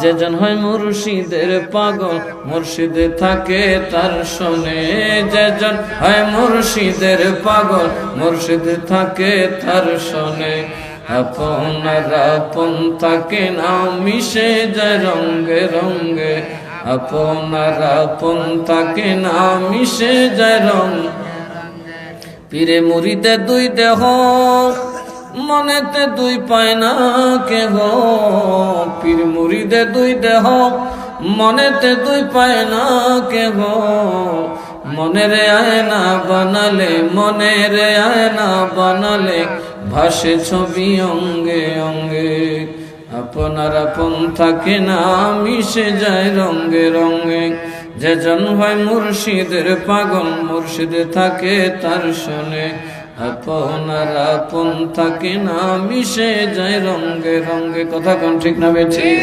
যেজন হয় মুর্শিদের পাগল মুর্শিদে থাকে তার শোনে। যেজন হয় মুর্শিদের পাগল মুর্শিদে থাকে তার শোনে। আপনার আপন থাকে না মিশে যায় রঙ্গে রঙ্গে। আপনার আপন থাকে না মিশে যায় রঙ। পীরে মুরিদে দুই দেহ মনেতে দুই পায় না কেহ। পীর মুরিদে দুই দেহ মনেতে দুই পায় না কেহ। মনের আয়না বানালে মনের আয়না বানালে ভাসে ছবি অঙ্গে অঙ্গে। আপনার আপন থাকে না মিশে যায় রঙ্গে রঙ্গে। যেজন হয় মুর্শিদের পাগল মুর্শিদে থাকে তার শোনে। আপনার আপন থাকে না মিশে যায় রঙ্গে রঙ্গে। কথা কোন ঠিক না বেঠিক?